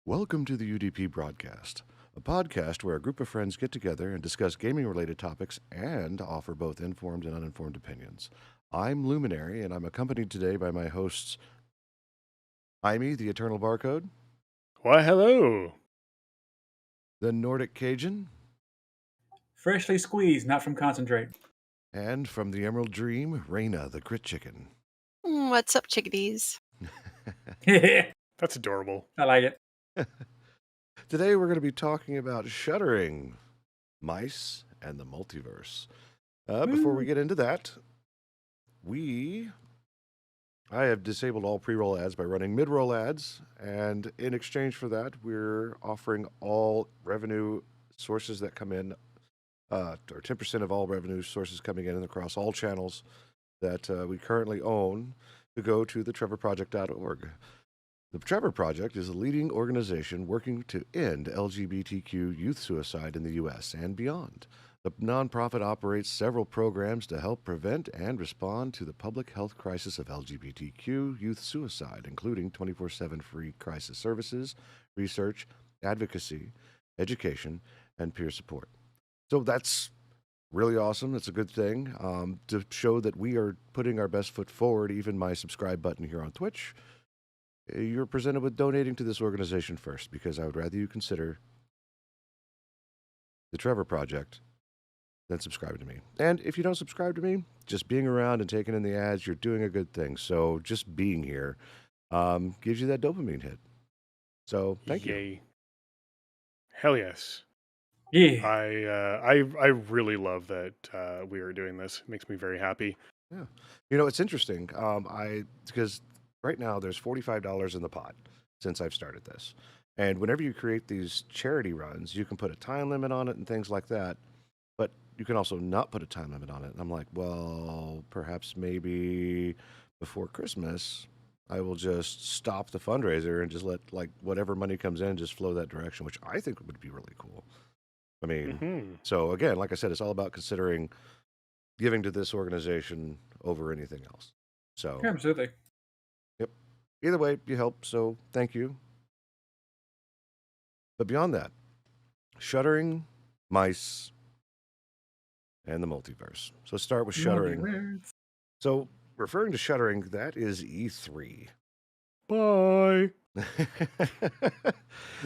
Welcome to the UDP broadcast, a podcast where a group of friends get together and discuss gaming-related topics and offer both informed and uninformed opinions. I'm Luminary, and I'm accompanied today by my hosts, Jaime, the Eternal Barcode, Why, hello. the Nordic Cajun, Freshly squeezed, not from concentrate. and from the Emerald Dream, Reyna, the Crit Chicken. What's up, chickadees? I That's adorable. like it. Today we're going to be talking about Shuttering, mice, and the multiverse. Before we get into that, I have disabled all pre-roll ads by running mid-roll ads, and in exchange for that, we're offering all revenue sources that come in, or 10% of all revenue sources coming in across all channels that we currently own to go to thetrevorproject.org. The Trevor Project is a leading organization working to end LGBTQ youth suicide in the U.S. and beyond. The nonprofit operates several programs to help prevent and respond to the public health crisis of LGBTQ youth suicide, including 24/7 free crisis services, research, advocacy, education, and peer support. So that's really awesome. That's a good thing to show that we are putting our best foot forward. Even my subscribe button here on Twitch, you're presented with donating to this organization first, because I would rather you consider the Trevor Project than subscribe to me. And if you don't subscribe to me, just being around and taking in the ads, you're doing a good thing. So just being here gives you that dopamine hit. So thank you. Yay. Hell yes. Yeah. I really love that we are doing this. It makes me very happy. Yeah. You know, it's interesting. Because right now there's $45 in the pot since I've started this. And whenever you create these charity runs, you can put a time limit on it and things like that. But you can also not put a time limit on it. And I'm like, well, perhaps maybe before Christmas, I will just stop the fundraiser and just let whatever money comes in just flow that direction, which I think would be really cool. I mean, So again, like I said, it's all about considering giving to this organization over anything else. So Absolutely. Yep. Either way, you help, so thank you. But beyond that, Shuttering, mice, and the multiverse. So let's start with Shuttering. So referring to Shuttering, that is E3. Bye.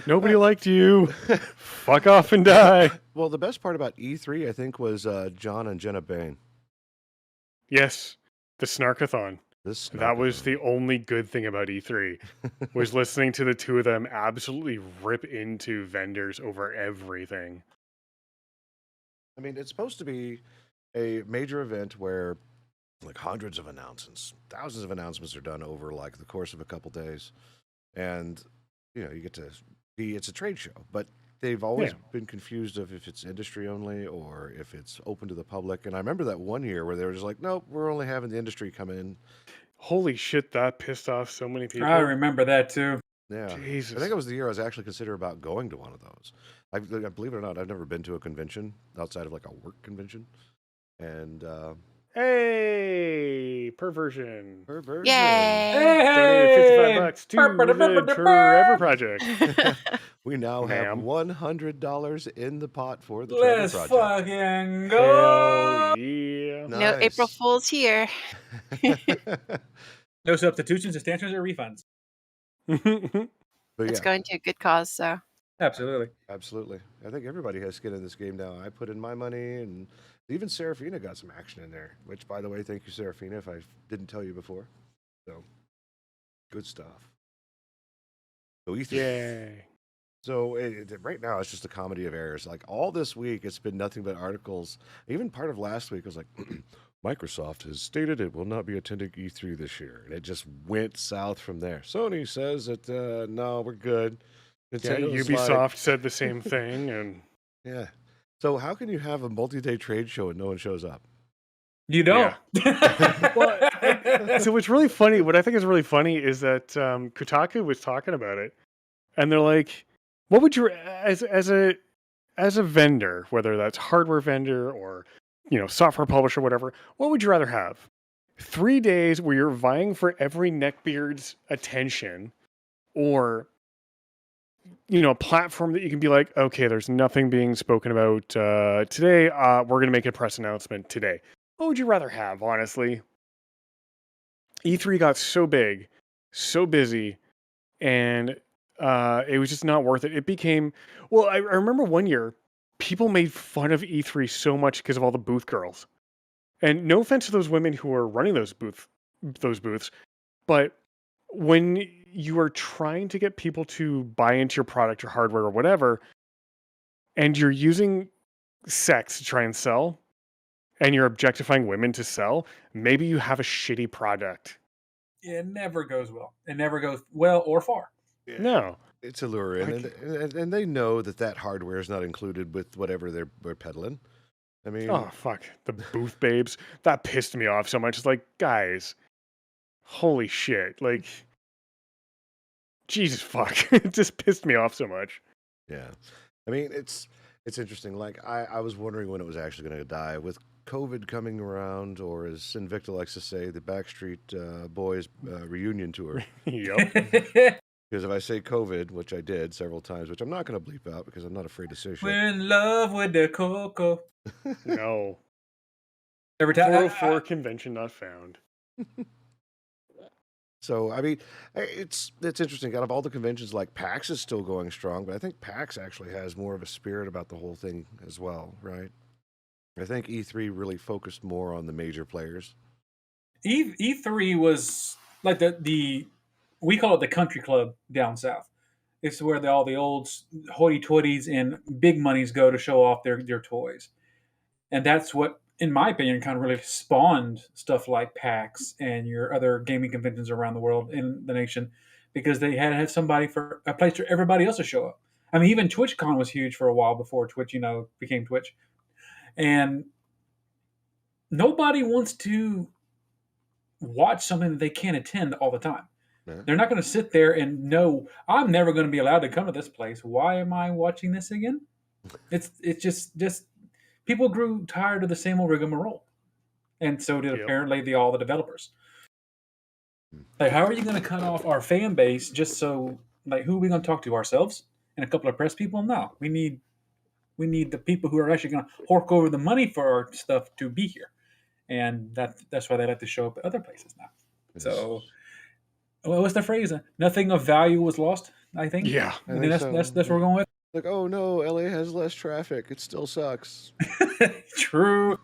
Nobody liked you. Fuck off and die. Well, the best part about E3, I think, was John and Jenna Bain. Yes. The Snarkathon. That was the only good thing about E3, was listening to the two of them absolutely rip into vendors over everything. I mean, it's supposed to be a major event where like hundreds of announcements, thousands of announcements are done over like the course of a couple days. And, you know, you get to be, it's a trade show, but they've always been confused of if it's industry only or if it's open to the public. And I remember that one year where they were just like, nope, we're only having the industry come in. Holy shit, that pissed off so many people. I remember that too. Yeah. Jesus. I think it was the year I was actually considering about going to one of those. I believe it or not, I've never been to a convention outside of like a work convention. And, hey, perversion. Yay! Donated $55 to the Trevor Project. We now have Ma'am. $100 in the pot for the Trevor Let's Project. fucking go. Hell yeah. No April Fools here. No substitutions, extensions, or refunds. But It's yeah, going to a good cause, so. Absolutely. absolutely. I think everybody has skin in this game now. I put in my money, and even Serafina got some action in there, which, by the way, thank you, Serafina, if I didn't tell you before. So, good stuff. So, Ethan. Yay. So, right now, it's just a comedy of errors. Like, all this week, it's been nothing but articles. Even part of last week was like, Microsoft has stated it will not be attending E3 this year. And it just went south from there. Sony says that, no, we're good. Yeah, Nintendo's Ubisoft said the same thing, and yeah. So how can you have a multi-day trade show and no one shows up? You don't. So what's really funny, what I think is really funny, is that Kotaku was talking about it, and they're like, "What would you, as a vendor, whether that's hardware vendor or software publisher, whatever, what would you rather have? 3 days where you're vying for every neckbeard's attention, or a platform that you can be like, okay, there's nothing being spoken about today. We're going to make a press announcement today. What would you rather have, honestly? E3 got so big, so busy, and it was just not worth it. It became, well, I remember one year, people made fun of E3 so much because of all the booth girls. And no offense to those women who are running those booths, but when you are trying to get people to buy into your product or hardware or whatever, and you're using sex to try and sell, and you're objectifying women to sell, maybe you have a shitty product. It never goes well. It never goes well or far. Yeah. No. It's a lure in, and they know that hardware is not included with whatever they're peddling. I mean, Oh, fuck. The booth babes. That pissed me off so much. It's like, guys, holy shit. Like, Jesus fuck. It just pissed me off so much. yeah. I mean, it's interesting. Like, I was wondering when it was actually going to die. With COVID coming around, or as Invicta likes to say, the Backstreet Boys reunion tour. Yep. Because if I say COVID, which I did several times, which I'm not going to bleep out because I'm not afraid to say shit. We're in love with the cocoa. No. Every time. 404 convention not found. So, I mean, it's interesting. Out of all the conventions, like PAX is still going strong, but I think PAX actually has more of a spirit about the whole thing as well, right? I think E3 really focused more on the major players. E3 was like the we call it the country club down south. It's where all the old hoity-toities and big monies go to show off their toys. And that's what, in my opinion, kind of really spawned stuff like PAX and your other gaming conventions around the world in the nation, because they had to have somebody for a place for everybody else to show up. I mean, even TwitchCon was huge for a while before Twitch, became Twitch. And nobody wants to watch something that they can't attend all the time. Yeah. They're not going to sit there and know, I'm never going to be allowed to come to this place. Why am I watching this again? It's just people grew tired of the same old rigmarole, and so did apparently all the developers. Like, how are you going to cut off our fan base just so? Like, who are we going to talk to? Ourselves and a couple of press people? No, we need the people who are actually going to fork over the money for our stuff to be here, and that's why they like to show up at other places now. Yes. So, what's the phrase? Nothing of value was lost. I think. Yeah, I think that's what we're going with. Like, oh no, LA has less traffic. It still sucks. True.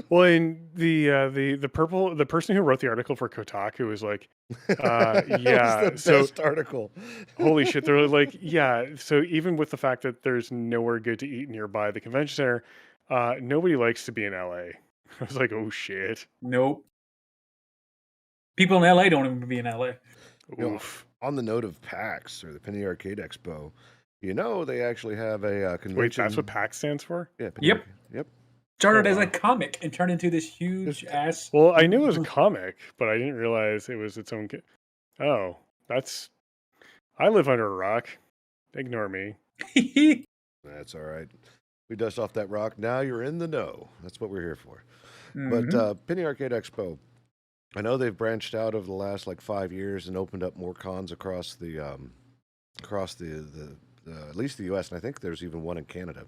Well, and the person who wrote the article for Kotaku was like, yeah, was the best article. Holy shit, they're like, yeah. So even with the fact that there's nowhere good to eat nearby the convention center, nobody likes to be in LA. I was like, oh shit. Nope. People in LA don't even be in LA. Oof. On the note of PAX, or the Penny Arcade Expo, they actually have a convention. Wait, that's what PAX stands for? Yeah. Yep. Yep. Started as a comic and turned into this huge ass. Well, I knew it was a comic, but I didn't realize it was its own. Oh, that's. I live under a rock. Ignore me. That's all right. We dust off that rock. Now you're in the know. That's what we're here for. Mhm. But Penny Arcade Expo, I know they've branched out over the last 5 years and opened up more cons across the at least the U.S. and I think there's even one in Canada.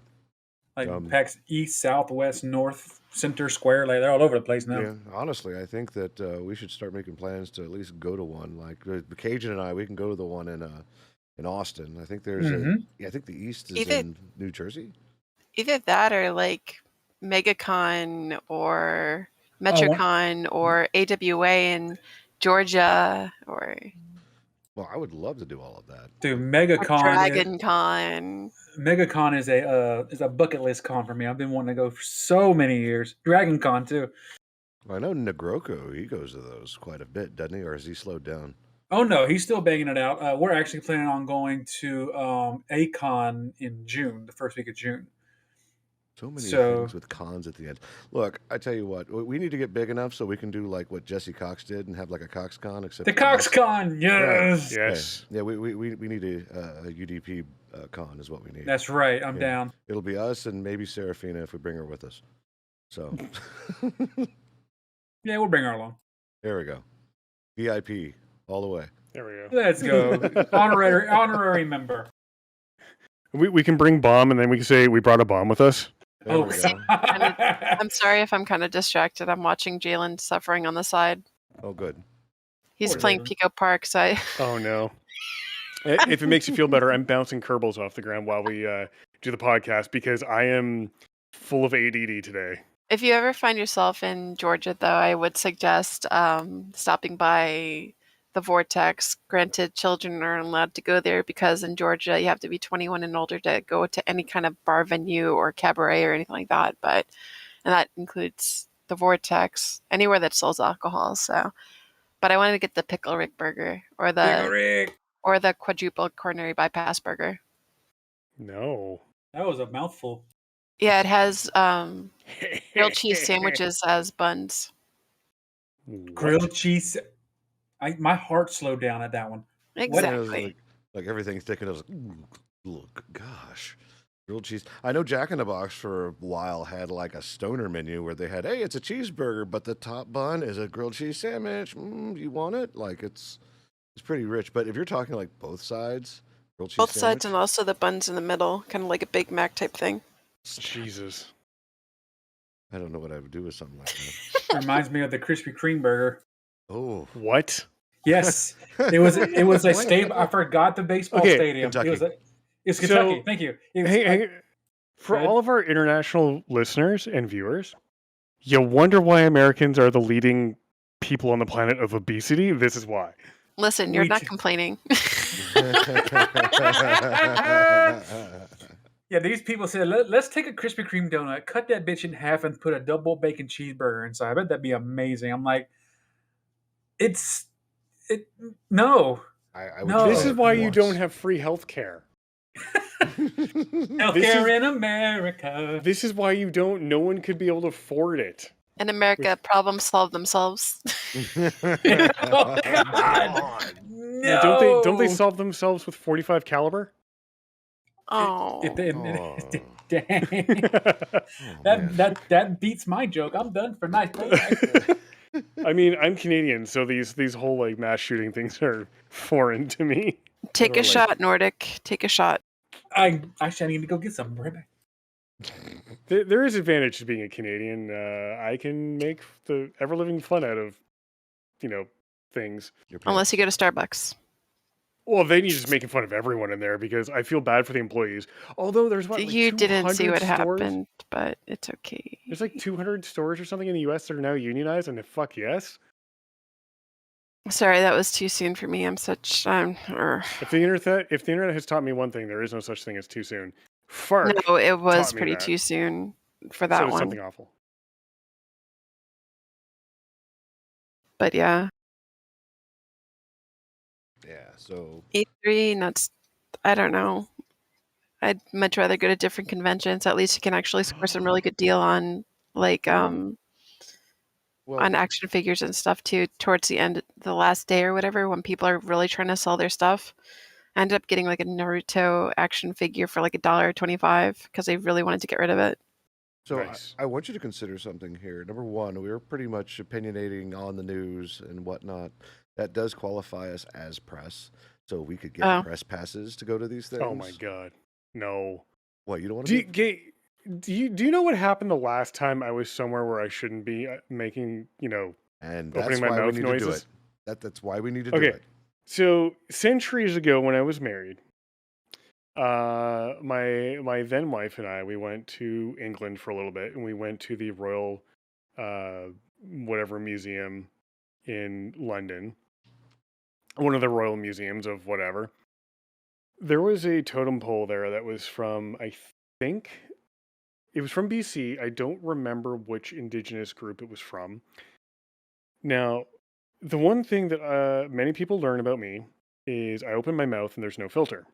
PAX East, South, West, North, Center, Square, they're all over the place now. Yeah, honestly, I think that we should start making plans to at least go to one. Like the Cajun and I, we can go to the one in Austin. I think there's I think the East is in New Jersey. Either that or MegaCon or MetroCon or AWA in Georgia or. Well, I would love to do all of that. Dude, MegaCon. Dragon Con. MegaCon is a bucket list con for me. I've been wanting to go for so many years. Dragon Con too. Well, I know Negroko, he goes to those quite a bit, doesn't he? Or has he slowed down? Oh no, he's still banging it out. We're actually planning on going to a con in June, the first week of June. So many things with cons at the end. Look, I tell you what, we need to get big enough so we can do like what Jesse Cox did and have like a Cox Con. Except the Cox Con, yes, right. Yes. Yeah, we need a UDP con is what we need. That's right. I'm down. It'll be us and maybe Serafina if we bring her with us. So. Yeah, we'll bring her along. There we go. VIP all the way. There we go. Let's go. Honorary member. We can bring bomb, and then we can say we brought a bomb with us. There Oh, we go. I'm sorry if I'm kind of distracted. I'm watching Jalen suffering on the side. Oh, good. He's Poor playing Jalen. Pico Park, so I... Oh no! If it makes you feel better, I'm bouncing Kerbals off the ground while we do the podcast because I am full of ADD today. If you ever find yourself in Georgia, though, I would suggest stopping by the Vortex. Granted, children are allowed to go there because in Georgia you have to be 21 and older to go to any kind of bar venue or cabaret or anything like that. And that includes the Vortex, anywhere that sells alcohol. So, but I wanted to get the Pickle Rick burger or the quadruple coronary bypass burger. No. That was a mouthful. Yeah, it has grilled cheese sandwiches as buns. What? Grilled cheese. My heart slowed down at that one. Exactly. Yeah, it was like everything's thinking of, look, gosh, grilled cheese. I know Jack in the Box for a while had like a stoner menu where they had, hey, it's a cheeseburger, but the top bun is a grilled cheese sandwich. You want it? Like it's pretty rich. But if you're talking like both sides, grilled cheese Both sides sandwich, and also the buns in the middle, kind of like a Big Mac type thing. Jesus. I don't know what I would do with something like that. Reminds me of the Krispy Kreme burger. Oh, What? Yes, it was a stadium. I forgot the baseball Okay, stadium. Kentucky. It's Kentucky. So- Thank you. It was- Hey, for Go ahead. all of our international listeners and viewers, you wonder why Americans are the leading people on the planet of obesity? This is why. Listen, you're We not t- complaining. Yeah, these people said, let's take a Krispy Kreme donut, cut that bitch in half, and put a double bacon cheeseburger inside. I bet that'd be amazing. I'm like, no. I would No. This try is it why you once. don't have free health care. Healthcare in America. This is why no one could be able to afford it. In America, problems solve themselves. Oh, God. No. Don't they solve themselves with 45 caliber? Oh. Oh. Dang. Oh, man. That beats my joke. I'm done for night. I mean, I'm Canadian, so these whole like mass shooting things are foreign to me. Take a Like- shot, Nordic. Take a shot. I actually need to go get some. Right back. There is advantage to being a Canadian. I can make the ever living fun out of, things. Your pants. Unless you go to Starbucks. Well, then you're just making fun of everyone in there because I feel bad for the employees. Although there's what, like You didn't see 200 what stores? happened, but it's okay. There's like 200 stores or something in the U.S. that are now unionized, and fuck yes. Sorry, that was too soon for me. I'm such. If the internet has taught me one thing, there is no such thing as too soon. Fark. No, it was taught me pretty that. too soon for So that it's one. something awful. But yeah, Yeah, so E3 nuts. I don't know. I'd much rather go to different conventions. At least you can actually score some really good deal on like on action figures and stuff too. Towards the end, the last day or whatever, when people are really trying to sell their stuff, I ended up getting like a Naruto action figure for like $1.25 because they really wanted to get rid of it. So Nice. I want you to consider something here. Number one, we were pretty much opinionating on the news and whatnot. That does qualify us as press, so we could get Oh. press passes to go to these things. Oh my god, no. What, you don't want Do to? you know what happened the last time I was somewhere where I shouldn't be making And opening that's my why we mouth need to do noises? it. That's why we need to do Okay. it. So centuries ago, when I was married, my then wife and I, we went to England for a little bit, and we went to the Royal whatever museum in London, one of the royal museums of whatever. There was a totem pole there that was from, I think it was from BC. I don't remember which indigenous group it was from. Now, the one thing that many people learn about me is I open my mouth and there's no filter,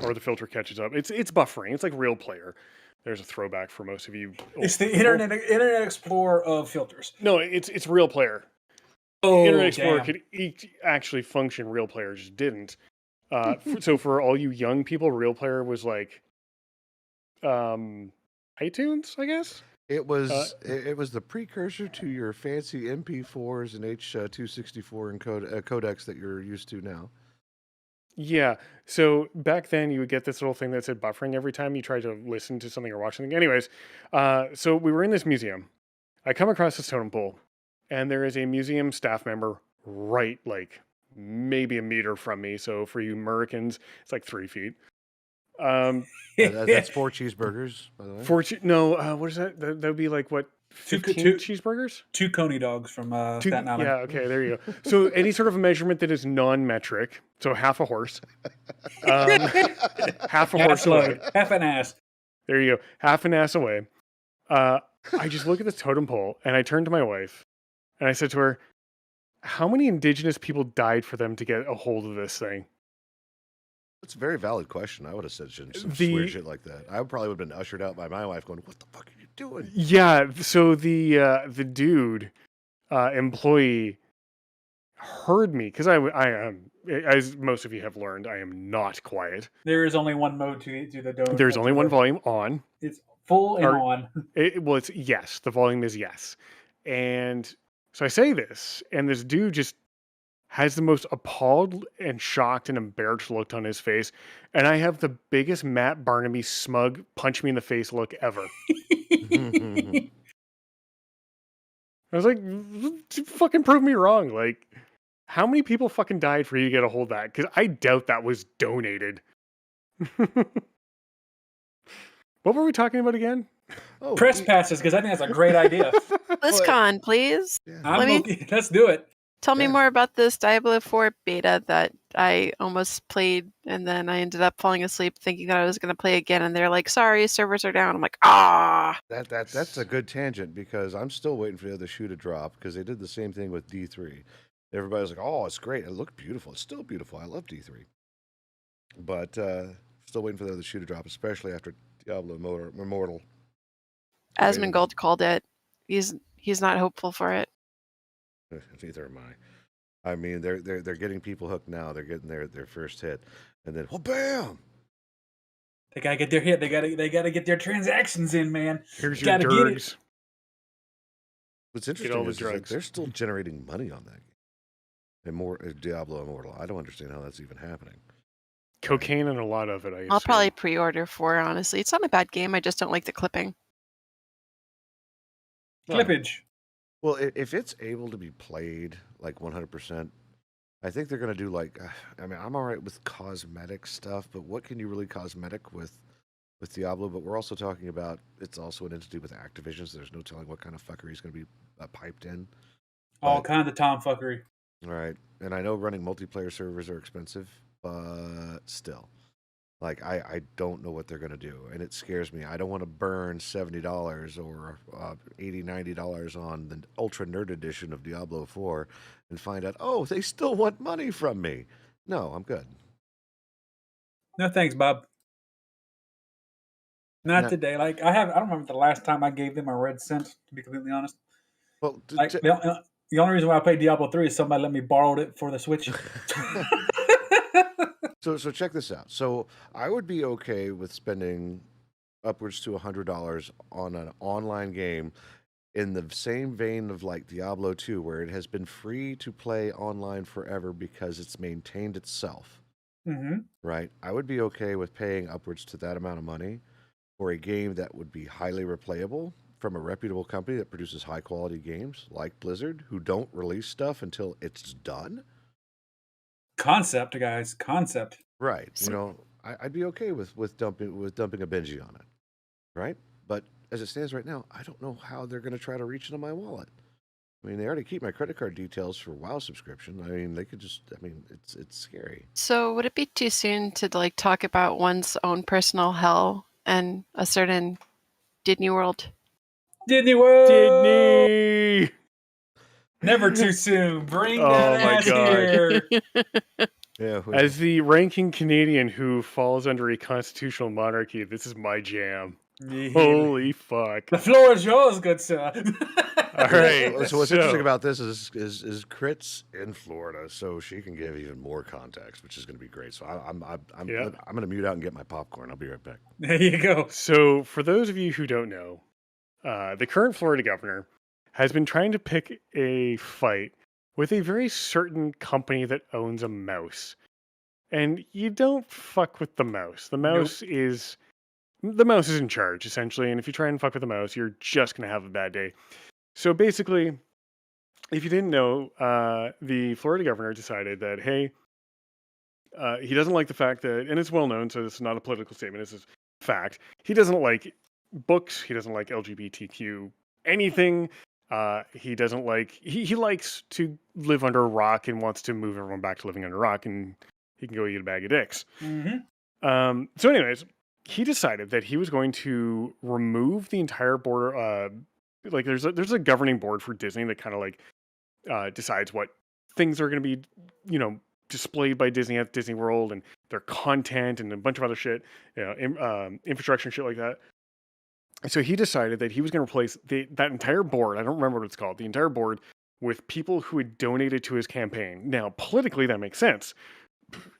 or the filter catches up. It's buffering. It's like Real Player. There's a throwback for most of you. It's the Internet Explorer of filters. No, it's Real Player. Oh, Internet Explorer damn. could actually function. Real Player just didn't. So for all you young people, Real Player was like iTunes, I guess. It was it was the precursor to your fancy MP4s and H264 and codecs that you're used to now. Yeah. So back then you would get this little thing that said buffering every time you tried to listen to something or watch something. Anyways, so we were in this museum. I come across this totem pole, and there is a museum staff member right like maybe a meter from me. So for you Americans, it's like 3 feet. Um, That's 4 cheeseburgers, by the way. no, what is that? That would be like what, Two- 15 two- cheeseburgers? 2 Coney dogs from Staten Island. Yeah, okay, there you go. So any sort of a measurement that is non-metric, so half a horse, half a Half horse away. load, half an ass. There you go, half an ass away. I just look at this totem pole and I turn to my wife and I said to her, "How many indigenous people died for them to get a hold of this thing?" That's a very valid question. I would have said some The- weird shit like that. I probably would have been ushered out by my wife going, "What the fuck are you doing?" Yeah, so the dude employee heard me because I am, as most of you have learned, I am not quiet. There is only one mode to the donut. There's only one volume on. It's full and Or- on. Well, it's yes. The volume is yes. And so I say this, and this dude just has the most appalled and shocked and embarrassed look on his face. And I have the biggest Matt Barnaby smug punch me in the face look ever. I was like, fucking prove me wrong. Like, how many people fucking died for you to get a hold of that? Because I doubt that was donated. What were we talking about again? Oh, Press we- passes, because I think that's a great idea. BlizzCon, please. yeah. Let me- Okay. Let's do it. Tell me Yeah. more about this Diablo 4 beta that I almost played, and then I ended up falling asleep thinking that I was going to play again, and they're like, "Sorry, servers are down." I'm like, "Ah." That's a good tangent because I'm still waiting for the other shoe to drop because they did the same thing with D3. Everybody was like, "Oh, it's great. It looked beautiful. It's still beautiful. I love D3." But still waiting for the other shoe to drop, especially after Diablo Immortal. Asmongold called it. He's not hopeful for it. Neither am I. I mean, they're getting people hooked now. They're getting their first hit, and then bam! They gotta get their hit. They gotta get their transactions in, man. Here's your Gotta get it. dergs. What's interesting all the is that drugs. they're still generating money on that game. And more Diablo Immortal. I don't understand how that's even happening. Cocaine and a lot of it, I I'll assume. probably pre-order for it, honestly. It's not a bad game. I just don't like the clipping. Clippage. Well, if it's able to be played like 100%, I think they're going to do like, I mean, I'm all right with cosmetic stuff, but what can you really cosmetic with Diablo? But we're also talking about, it's also an entity with Activision, so there's no telling what kind of fuckery is going to be piped in. All But- kinds of tomfuckery. Right. And I know running multiplayer servers are expensive, but still. Like, I don't know what they're going to do, and it scares me. I don't want to burn $70 or $80, $90 on the Ultra Nerd Edition of Diablo 4 and find out, oh, they still want money from me. No, I'm good. No thanks, Bob. Not No. today. Like I don't remember the last time I gave them a red cent. To be completely honest, Well, like the only reason why I played Diablo 3 is somebody let me borrow it for the Switch. So check this out. So I would be okay with spending upwards to $100 on an online game in the same vein of like Diablo 2, where it has been free to play online forever because it's maintained itself, Mm-hmm. right? I would be okay with paying upwards to that amount of money for a game that would be highly replayable from a reputable company that produces high quality games like Blizzard, who don't release stuff until it's done. Concept, guys. Concept. Right. So- You know, I'd be okay with dumping a Benji on it, right? But as it stands right now, I don't know how they're going to try to reach into my wallet. I mean, they already keep my credit card details for WoW subscription. I mean, they could just. I mean, it's scary. So would it be too soon to like talk about one's own personal hell and a certain Disney World? Disney World. Disney! Never too soon. Bring Oh that my ass God. here. Yeah. As the ranking Canadian who falls under a constitutional monarchy, this is my jam. Holy fuck. The floor is yours, good sir. All right. So what's so- interesting about this is Crit's in Florida, so she can give even more context, which is going to be great. So I'm Yeah. going to mute out and get my popcorn. I'll be right back. There you go. So, for those of you who don't know, the current Florida governor has been trying to pick a fight with a very certain company that owns a mouse. and you don't fuck with the mouse. The Nope. mouse is in charge essentially, and if you try and fuck with the mouse, you're just gonna have a bad day. So basically, if you didn't know, the Florida governor decided that hey, he doesn't like the fact that, and it's well known, so this is not a political statement. This is fact. He doesn't like books. He doesn't like LGBTQ anything. He doesn't like. He likes to live under a rock and wants to move everyone back to living under a rock, and he can go eat a bag of dicks. So, anyways, he decided that he was going to remove the entire board. Like, there's a governing board for Disney that kind of like decides what things are going to be, displayed by Disney at Disney World and their content and a bunch of other shit, infrastructure and shit like that. So he decided that he was going to replace that entire board. I don't remember what it's called. The entire board with people who had donated to his campaign. Now, politically, that makes sense.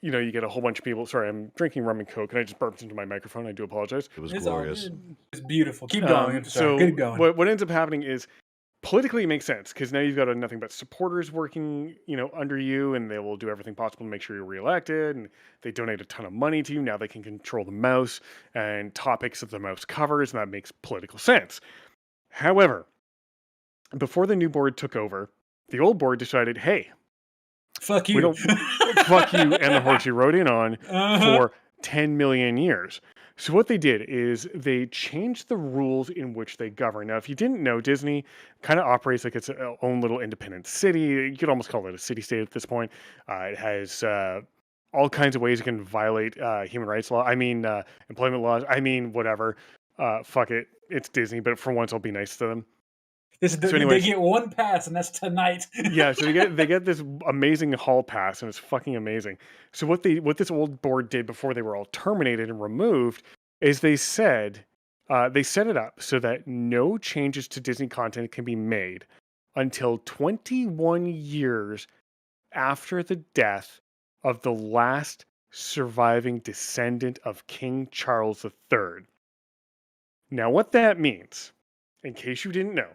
You get a whole bunch of people. Sorry, I'm drinking rum and coke, and I just burped into my microphone. I do apologize. It was It's glorious. It's beautiful. Keep going. So Keep going. what ends up happening is politically it makes sense because now you've got nothing but supporters working, under you, and they will do everything possible to make sure you're reelected. And they donate a ton of money to you. Now they can control the mouse and topics that the mouse covers, and that makes political sense. However, before the new board took over, the old board decided, hey, Fuck you. we don't fuck you and the horse you rode in on for 10 million years. So what they did is they changed the rules in which they govern. Now, if you didn't know, Disney kind of operates like its own little independent city. You could almost call it a city-state at this point. It has all kinds of ways it can violate human rights law. I mean, employment laws. I mean, whatever. Fuck it. It's Disney, but for once, I'll be nice to them. They get one pass, and that's tonight. Yeah, so they get this amazing hall pass, and it's fucking amazing. So what this old board did before they were all terminated and removed is they said they set it up so that no changes to Disney content can be made until 21 years after the death of the last surviving descendant of King Charles III. Now, what that means, in case you didn't know,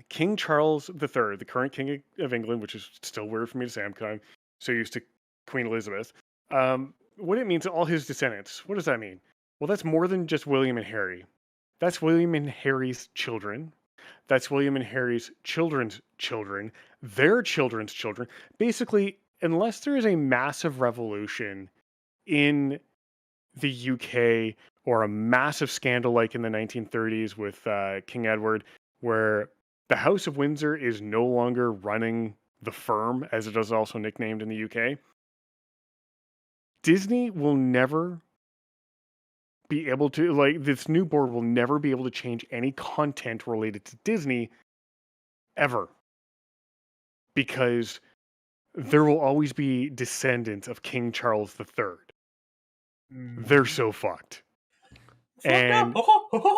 King Charles III, the current King of England, which is still weird for me to say, I'm kind of so used to Queen Elizabeth. What it means to all his descendants, what does that mean? Well, that's more than just William and Harry. That's William and Harry's children. That's William and Harry's children's children, their children's children. Basically, unless there is a massive revolution in the UK or a massive scandal like in the 1930s with King Edward, where the House of Windsor is no longer running the firm, as it is also nicknamed in the UK, Disney will never be able to, this new board will never be able to change any content related to Disney ever. Because there will always be descendants of King Charles III. They're so fucked. And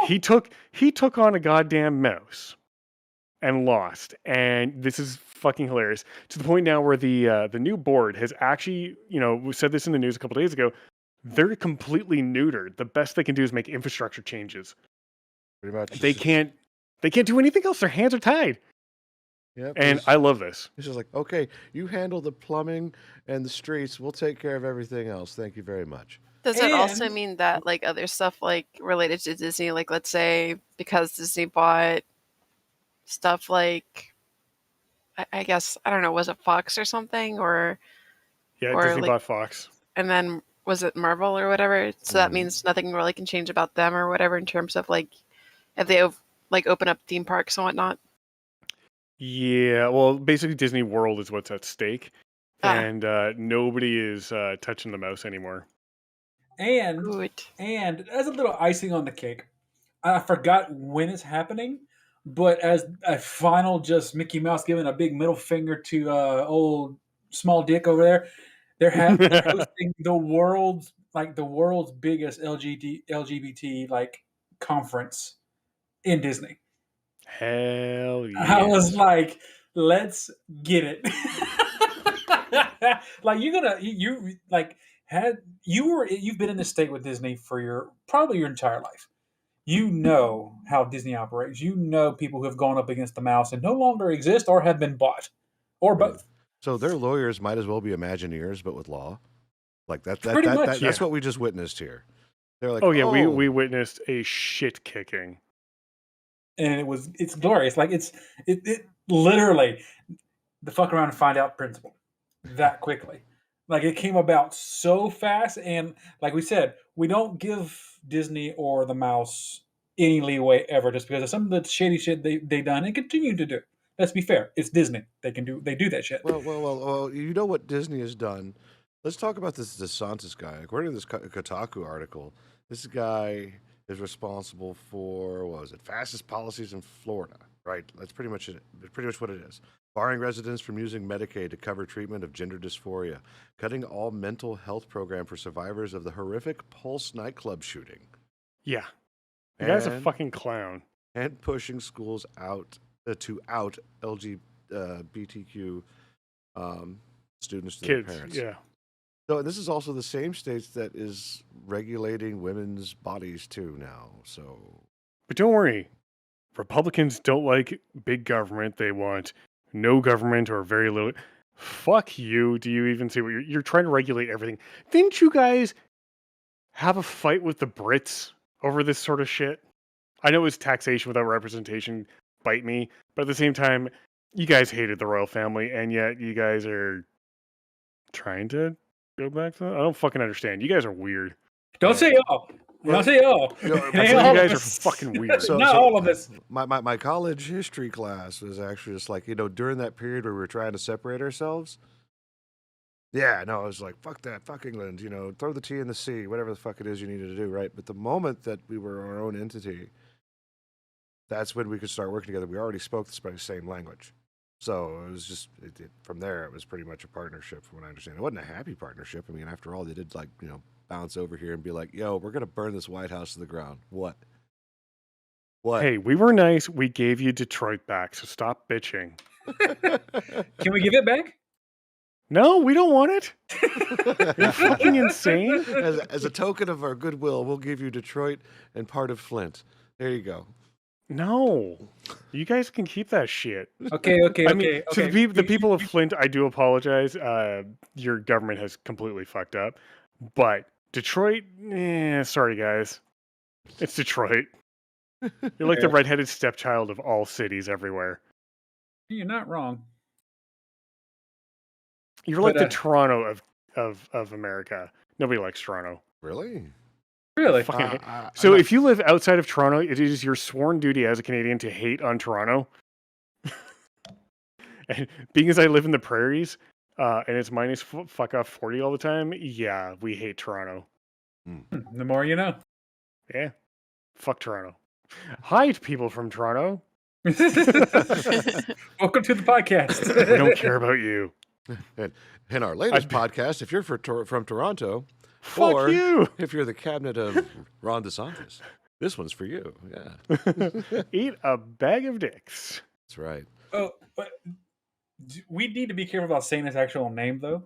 he took on a goddamn mouse and lost. And this is fucking hilarious. To the point now where the new board has actually, we said this in the news a couple days ago, they're completely neutered. The best they can do is make infrastructure changes. Pretty much. They can't do anything else. Their hands are tied. Yep, And I love this. It's just like, okay, you handle the plumbing and the streets. We'll take care of everything else. Thank you very much. Does it also mean that other stuff related to Disney, let's say because Disney bought stuff I guess, I don't know, was it Fox or something, or Disney bought Fox, and then was it Marvel or whatever? So that means nothing really can change about them or whatever in terms of if they open up theme parks and whatnot. Yeah, well, basically Disney World is what's at stake, and nobody is touching the mouse anymore. And as a little icing on the cake, I forgot when it's happening, but as a final, just Mickey Mouse giving a big middle finger to old small dick over there, they're hosting the world's biggest LGBT conference in Disney. Hell yeah! I was like, let's get it. You've been in this state with Disney for probably your entire life. You know how Disney operates. You know people who have gone up against the mouse and no longer exist or have been bought, or both. So their lawyers might as well be Imagineers, but with law. Like that's Pretty much, yeah. what we just witnessed here. They're like, Oh yeah, we witnessed a shit kicking. and it's glorious. Like it literally the fuck around and find out principle that quickly. Like it came about so fast, and like we said, we don't give Disney or the mouse any leeway ever, just because of some of the shady shit they done and continue to do. Let's be fair, it's Disney. They do that shit. well, you know what Disney has done. Let's talk about this DeSantis guy. According to this Kotaku article, this guy is responsible for what was it? Fastest policies in Florida, right? That's pretty much it. Pretty much what it is. Barring residents from using Medicaid to cover treatment of gender dysphoria, cutting all mental health program for survivors of the horrific Pulse nightclub shooting, Yeah, the guy's a and fucking clown. and pushing schools out to out LGBTQ students to their Kids, parents. yeah. So this is also the same states that is regulating women's bodies too now. So But don't worry, Republicans don't like big government. They want no government or very little. Fuck you. Do you even see what you're trying to regulate everything? Didn't you guys have a fight with the Brits over this sort of shit? I know it's taxation without representation, bite me, but at the same time, you guys hated the royal family, and yet you guys are trying to go back to that? I don't fucking understand. You guys are weird. Don't say y'all. Don't say y'all. You know, It I ain't tell You all of guys are us. fucking weird. Not all of us. My college history class was actually just like, during that period where we were trying to separate ourselves. Yeah, no, I was like, fuck that, fuck England, throw the T in the sea, whatever the fuck it is you needed to do, right? But the moment that we were our own entity, that's when we could start working together. We already spoke the same language. So it was just, from there, it was pretty much a partnership from what I understand. It wasn't a happy partnership. I mean, after all, they did bounce over here and be like, yo, we're going to burn this White House to the ground. What? Hey, we were nice. We gave you Detroit back, so stop bitching. Can we give it back? No, we don't want it. You're fucking insane. As a token of our goodwill, we'll give you Detroit and part of Flint. There you go. No, you guys can keep that shit. Okay. I mean, to the people of Flint, I do apologize. Your government has completely fucked up. But Detroit, sorry guys, it's Detroit. You're like the redheaded stepchild of all cities everywhere. You're not wrong. You're like the Toronto of America. Nobody likes Toronto. Really? Really? So if you live outside of Toronto, it is your sworn duty as a Canadian to hate on Toronto. And being as I live in the prairies, and it's minus fuck off 40 all the time, yeah, we hate Toronto. The more you know. Yeah. Fuck Toronto. Hi, people from Toronto. Welcome to the podcast. We don't care about you. And in our latest podcast, if you're from Toronto, fuck or you. if you're the cabinet of Ron DeSantis, this one's for you. Yeah. Eat a bag of dicks. That's right. Oh, but we need to be careful about saying his actual name, though,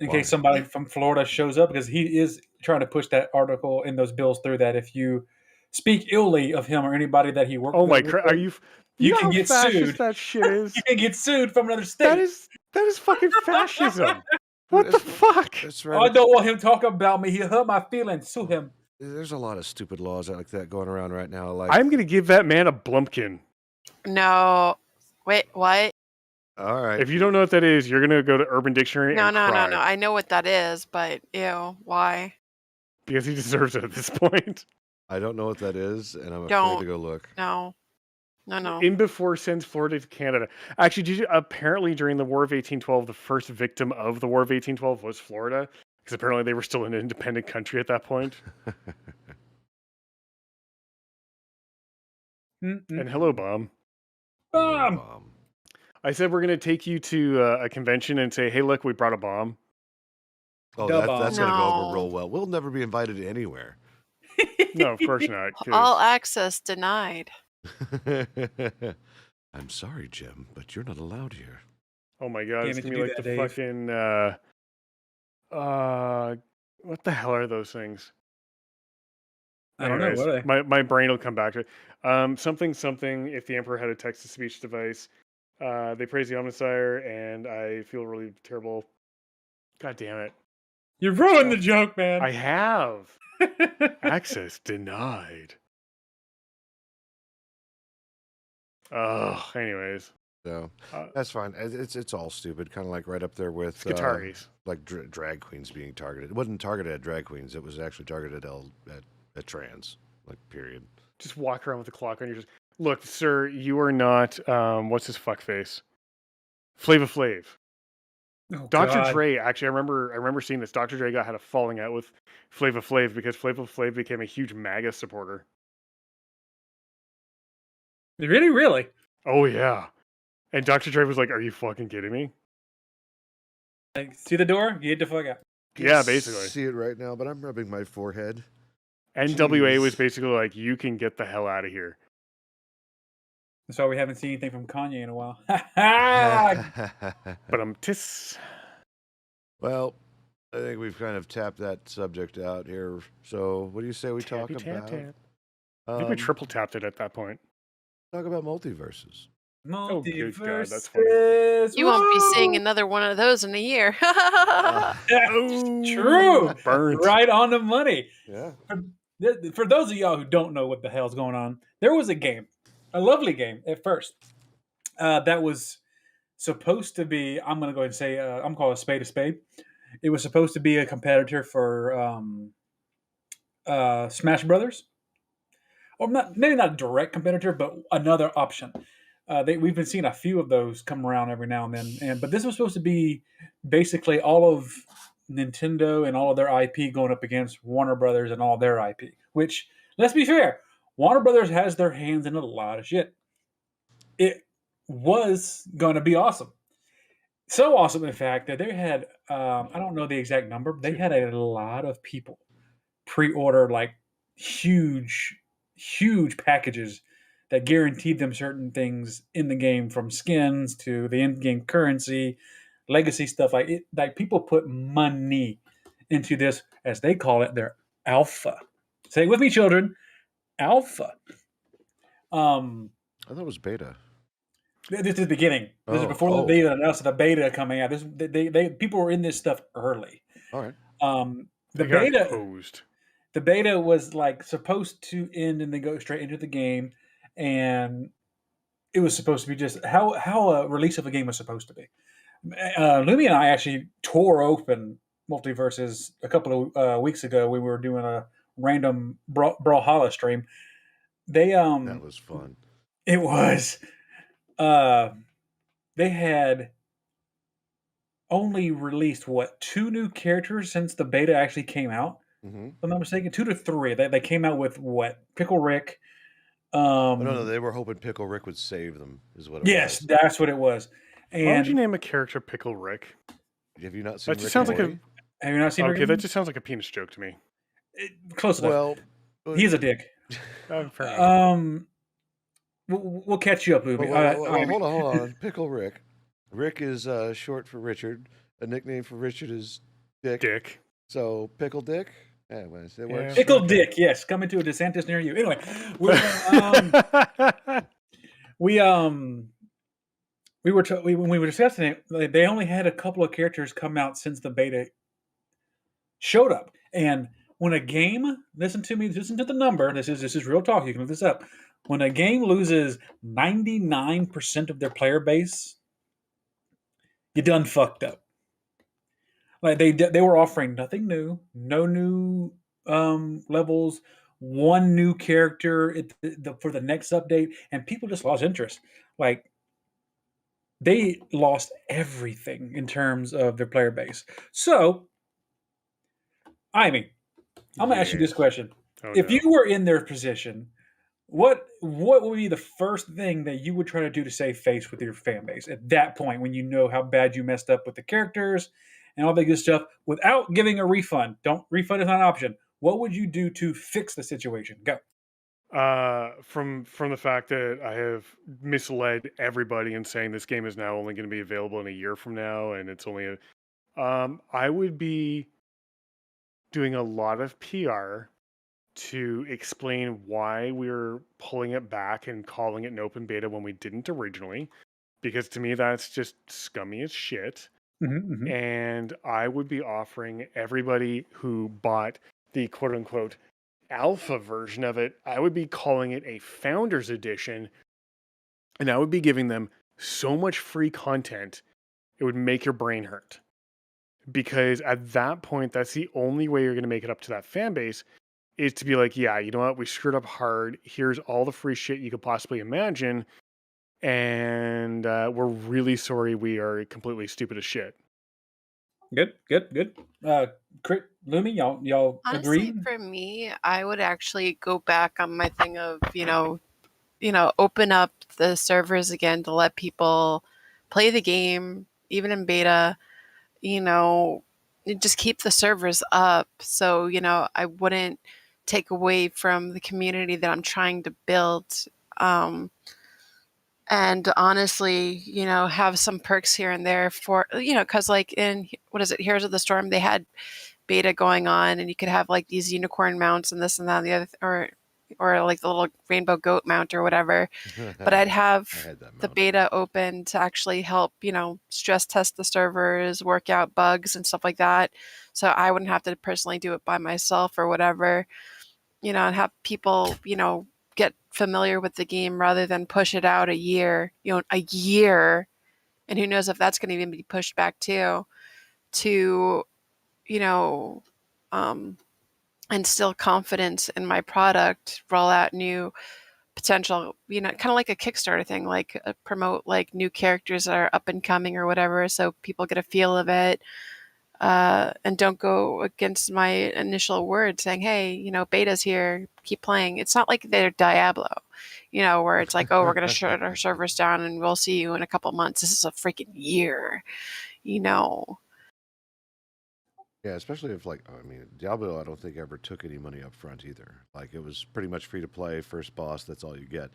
in Why? case somebody from Florida shows up, because he is trying to push that article and those bills through that if you speak illy of him or anybody that he worked with. Oh my crap! Are you? You know can how get fascist sued. That shit is. You can get sued from another state. That is fucking fascism. What the fuck? That's I right. don't want him talking about me. He hurt my feelings. Sue him. There's a lot of stupid laws like that going around right now. Like, I'm gonna give that man a blumpkin. No. Wait, what? all right. If you don't know what that is, you're gonna go to Urban Dictionary. No. and cry. I know what that is, but ew, why? Because he deserves it at this point. I don't know what that is, and I'm afraid Don't. to go look. No. In before sends Florida to Canada. Actually, apparently during the War of 1812, the first victim of the War of 1812 was Florida, because apparently they were still an independent country at that point. And hello, Bomb. Bomb. I said we're going to take you to a convention and say, hey, look, we brought a bomb. Oh, Duh, that's going to go over No. real well. We'll never be invited anywhere. No, of course not. 'cause- All access denied. I'm sorry, Jim, but you're not allowed here. Oh my god, Damn it's it, going you to be do like that, the Dave. fucking... what the hell are those things? I don't know. Anyways, What are they? my brain will come back to it. Something, if the Emperor had a text-to-speech device. They praise the Omnissiah, and I feel really terrible. God damn it. You ruined the joke, man. I have. Access denied. Oh, anyways. So Uh, that's fine. It's all stupid, kind of like right up there with Skitaris. like drag queens being targeted. It wasn't targeted at drag queens. It was actually targeted at trans. Like period. Just walk around with a clock on your just look, sir, you are not what's his fuck face? Flava Flav. Oh, Dr. God. Dre, actually, I remember seeing this. Dr. Dre had a falling out with Flava Flav because Flava Flav became a huge MAGA supporter. Really, really. Oh yeah. And Dr. Dre was like, "Are you fucking kidding me?" Like, see the door? Get the fuck out. Yeah, Can't basically. see it right now, but I'm rubbing my forehead. NWA was Jeez. basically like, "You can get the hell out of here." That's why we haven't seen anything from Kanye in a while. But tis. Well, I think we've kind of tapped that subject out here. So, what do you say we talk Tappy tap about? tap. I think we Um, triple tapped it at that point. talk about multiverses. Oh, good God, that's funny. Multiverses. You won't be seeing Woo! another one of those in a year. That's true. Burnt. Right on the money. Yeah. For those of y'all who don't know what the hell's going on, there was a game, a lovely game at first, that was supposed to be. I'm going to go ahead and say, I'm calling a spade a spade. It was supposed to be a competitor for Smash Brothers, or not, maybe not a direct competitor, but another option. We've been seeing a few of those come around every now and then, but this was supposed to be basically all of Nintendo and all of their IP going up against Warner Brothers and all their IP. Which, let's be fair, Warner Brothers has their hands in a lot of shit. It was going to be awesome. So awesome, in fact, that they had, I don't know the exact number, but they had a lot of people pre-order like huge, huge packages that guaranteed them certain things in the game, from skins to the in-game currency, legacy stuff. Like it, like people put money into this, as they call it, their alpha. Say it with me, children. Alpha. I thought it was beta. This is the beginning. This is Oh, before oh. they even announced the beta coming out. This they people were in this stuff early. All right. The They got beta hosed. the beta was like supposed to end and then go straight into the game, and it was supposed to be just how a release of a game was supposed to be. Lumi and I actually tore open Multiverses a couple of weeks ago. We were doing a random Brawlhalla stream. They That was fun. it was they had only released what 2 new characters since the beta actually came out. Mm-hmm. If I'm not mistaken, 2 to 3. They came out with what Pickle Rick. Oh, no, they were hoping Pickle Rick would save them, is what it Yes, was. that's what it was. Why would you And name a character Pickle Rick? Have you not seen That Rick just sounds and like a Morty? have you not seen okay. Rick? That just sounds like a penis joke to me. Close enough. Well, He's a dick. Fair enough. We'll catch you up, Lumi. hold on. Pickle Rick. Rick is short for Richard. A nickname for Richard is Dick. Dick. So Pickle Dick. Anyways, it works. Pickle Dick, yes, coming to a DeSantis near you. Anyway, when we were discussing it, they only had a couple of characters come out since the beta showed up. And when a game, listen to the number. This is real talk. You can look this up. When a game loses 99% of their player base, you done fucked up. Like they were offering nothing new, no new levels, one new character for the next update, and people just lost interest. Like they lost everything in terms of their player base. So, I mean, I'm gonna ask you this Yes. question: Oh, if no. you were in their position, what would be the first thing that you would try to do to save face with your fan base at that point, when you know how bad you messed up with the characters and all that good stuff, without giving a refund? Don't refund is not an option. What would you do to fix the situation? Go. From the fact that I have misled everybody in saying this game is now only going to be available in a year from now, and it's only I would be doing a lot of PR to explain why we're pulling it back and calling it an open beta when we didn't originally, because to me that's just scummy as shit. and I would be offering everybody who bought the quote unquote alpha version of it, I would be calling it a founders edition, and I would be giving them so much free content, it would make your brain hurt. Because at that point, that's the only way you're going to make it up to that fan base is to be like, yeah, you know what? We screwed up hard. Here's all the free shit you could possibly imagine. And we're really sorry. We are completely stupid as shit. Good. Lumi, y'all Honestly, agree? for me, I would actually go back on my thing of, open up the servers again to let people play the game, even in beta, just keep the servers up. So, I wouldn't take away from the community that I'm trying to build. And honestly, have some perks here and there for, because like in, what is it, Heroes of the Storm, they had beta going on, and you could have like these unicorn mounts and this and that and the other, or like the little rainbow goat mount or whatever. But I'd have the beta open to actually help, stress test the servers, work out bugs and stuff like that. So I wouldn't have to personally do it by myself or whatever, and have people, get familiar with the game rather than push it out a year, and who knows if that's going to even be pushed back to, instill confidence in my product, roll out new potential, kind of like a Kickstarter thing, like promote like new characters that are up and coming or whatever, so people get a feel of it, and don't go against my initial word saying, hey, beta's here, keep playing. It's not like they're Diablo, where it's like, oh, we're going to shut our servers down and we'll see you in a couple months. This is a freaking year, Yeah, especially if Diablo, I don't think ever took any money up front either. Like it was pretty much free to play, first boss, that's all you get.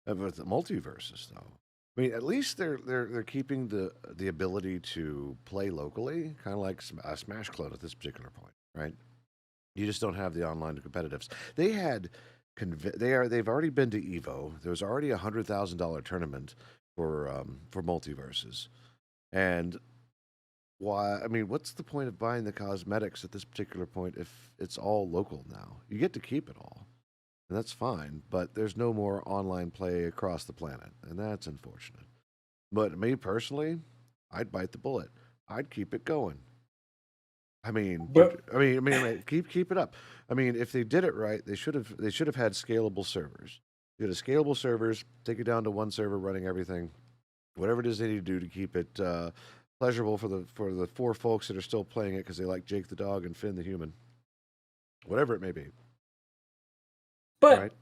But the Multiverses, though, I mean, at least they're keeping the ability to play locally, kind of like a Smash clone at this particular point, right? You just don't have the online competitives. They had they've already been to Evo. There was already $100,000 tournament for Multiverses, and why? I mean, what's the point of buying the cosmetics at this particular point if it's all local now? You get to keep it all, and that's fine, but there's no more online play across the planet, and that's unfortunate. But me personally, I'd bite the bullet. I'd keep it going. But Keep it up. I mean, if they did it right, they should have had scalable servers. You had scalable servers, take it down to one server running everything, whatever it is they need to do to keep it pleasurable for the four folks that are still playing it because they like Jake the dog and Finn the human, whatever it may be. But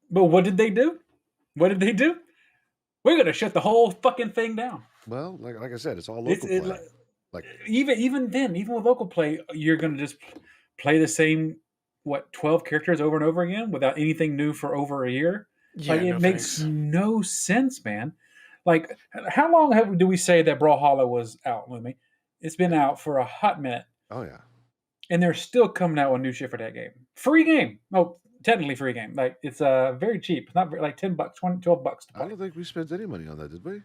what did they do? What did they do? We're gonna shut the whole fucking thing down. Well, like I said, it's all local play. Even then, even with local play, you're gonna just play the same 12 characters over and over again without anything new for over a year. Yeah, it makes no sense, man. Like, how long do we say that Brawlhalla was out, Lumi? It's been out for a hot minute. Oh yeah. And they're still coming out with new shit for that game. Free game. Oh, technically free game. Like it's very cheap. It's not like $10, $20, $12 to play. I don't think we spent any money on that, did we?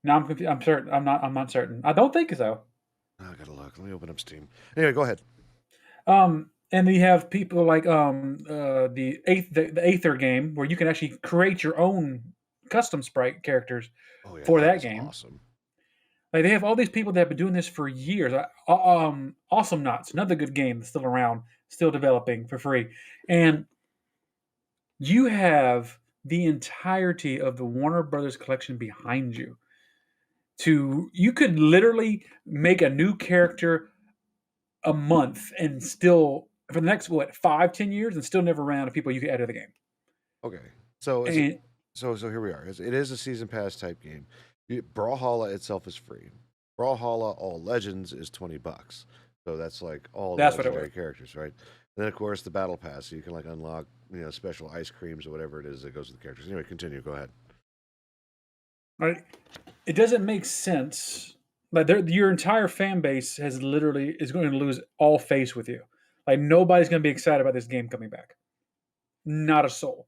No, I'm confused. I'm certain. I'm not certain. I don't think so. I gotta look. Let me open up Steam. Anyway, go ahead. And you have people like the Aether game where you can actually create your own custom sprite characters for that game. Awesome. Like they have all these people that have been doing this for years. Awesome Knots, another good game that's still around, still developing for free, and you have the entirety of the Warner Brothers collection behind you. You could literally make a new character a month and still for the next 5-10 years and still never run out of people you could add to the game. Okay, so here we are. It is a season pass type game. Brawlhalla itself is free. Brawlhalla All Legends is $20. So that's like all the legendary characters, right? And then of course the battle pass, so you can like unlock special ice creams or whatever it is that goes with the characters. Anyway, continue. Go ahead. All right, it doesn't make sense. Like your entire fan base is going to lose all faith with you. Like nobody's going to be excited about this game coming back. Not a soul.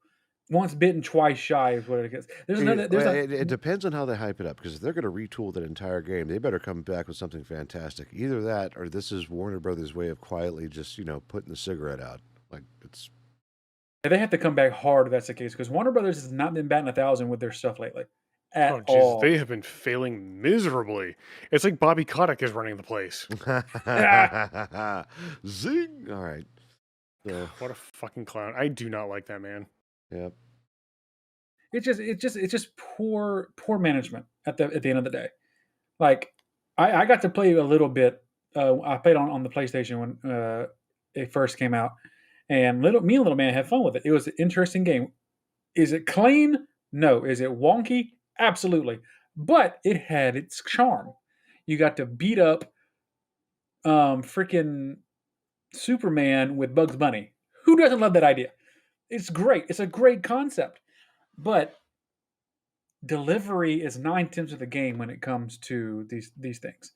once bitten, twice shy is what it is. There's another. There's a. It depends on how they hype it up, because if they're going to retool that entire game, they better come back with something fantastic. Either that, or this is Warner Brothers' way of quietly just putting the cigarette out. Like it's They have to come back hard if that's the case, because Warner Brothers has not been batting 1,000 with their stuff lately, at Oh, Jesus, all. they have been failing miserably. It's like Bobby Kotick is running the place. zing. All right. So, What a fucking clown. I do not like that man. yep. It's just poor management at the end of the day. Like I got to play a little bit. I played on the PlayStation when it first came out, and me and little man had fun with it. It was an interesting game. Is it clean? No. Is it wonky? Absolutely. But it had its charm. You got to beat up freaking Superman with Bugs Bunny. Who doesn't love that idea? It's great. It's a great concept. But delivery is 9/10 of the game when it comes to these things.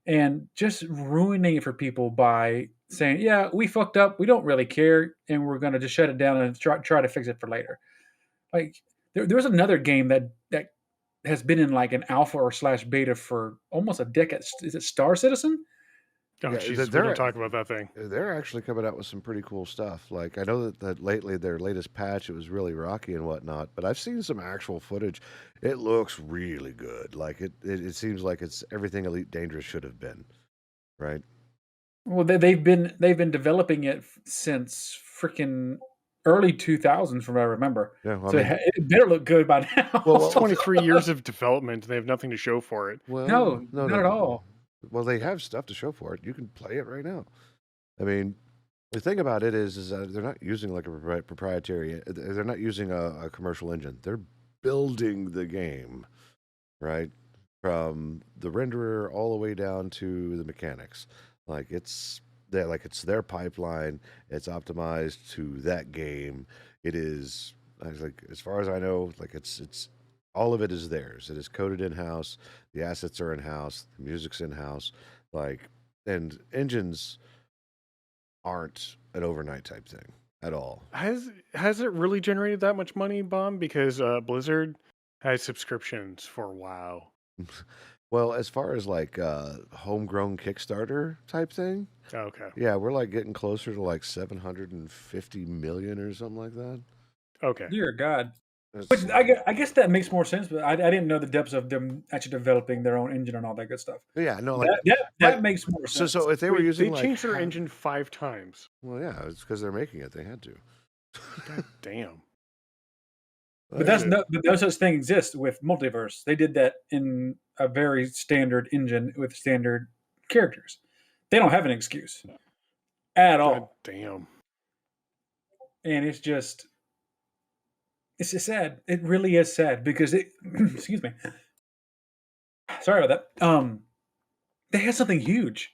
And just ruining it for people by saying, "Yeah, we fucked up. We don't really care, and we're going to just shut it down and try to fix it for later." Like there's another game that has been in like an alpha or slash beta for almost a decade. Is it Star Citizen? Oh, Yeah, Jesus, we don't talk about that thing. They're actually coming out with some pretty cool stuff. Like I know that lately their latest patch, it was really rocky and whatnot, but I've seen some actual footage. It looks really good. Like it seems like it's everything Elite Dangerous should have been, right? Well, they've been developing it since freaking early 2000s, from what I remember. Yeah, well, So I mean, it better look good by now. Well, It's 23 years of development, and they have nothing to show for it. well, No, not at all. Well, they have stuff to show for it. You can play it right now. I mean, the thing about it is that they're not using like a proprietary. They're not using a commercial engine. They're building the game, right? From the renderer all the way down to the mechanics. Like it's their pipeline. It's optimized to that game. It is like, as far as I know, like it's all of it is theirs. It is coded in house. The assets are in house. The music's in house. Like, and engines aren't an overnight type thing at all. Has it really generated that much money, Bomb? Because Blizzard has subscriptions for WoW. Well, as far as like homegrown Kickstarter type thing, Okay. yeah, we're like getting closer to like 750 million or something like that. Okay. Dear God. It's- Which I guess that makes more sense, but I didn't know the depths of them actually developing their own engine and all that good stuff. yeah, no, like That makes more sense. so if they were Wait, using they like changed their engine 5 times. well, yeah, it's because they're making it. They had to. God damn. But no such thing exists with Multiverse. They did that in a very standard engine with standard characters. They don't have an excuse at all. God damn. And it's just sad. It really is sad because it excuse me. Sorry about that. They had something huge.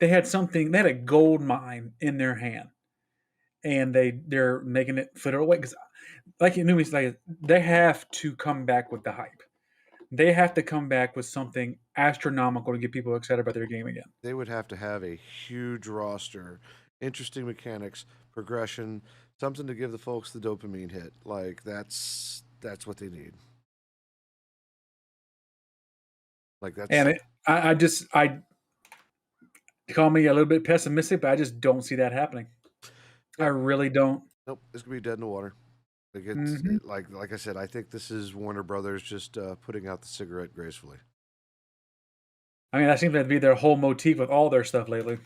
They had a gold mine in their hand. And they're making it flitter away because, like you knew, like they have to come back with the hype. They have to come back with something astronomical to get people excited about their game again. They would have to have a huge roster, interesting mechanics, progression, something to give the folks the dopamine hit. Like that's what they need. Like that's And I call me a little bit pessimistic, but I just don't see that happening. I really don't. nope. It's gonna be dead in the water. Like it's Mhm. like I said, I think this is Warner Brothers just putting out the cigarette gracefully. I mean, that seems to be their whole motif with all their stuff lately.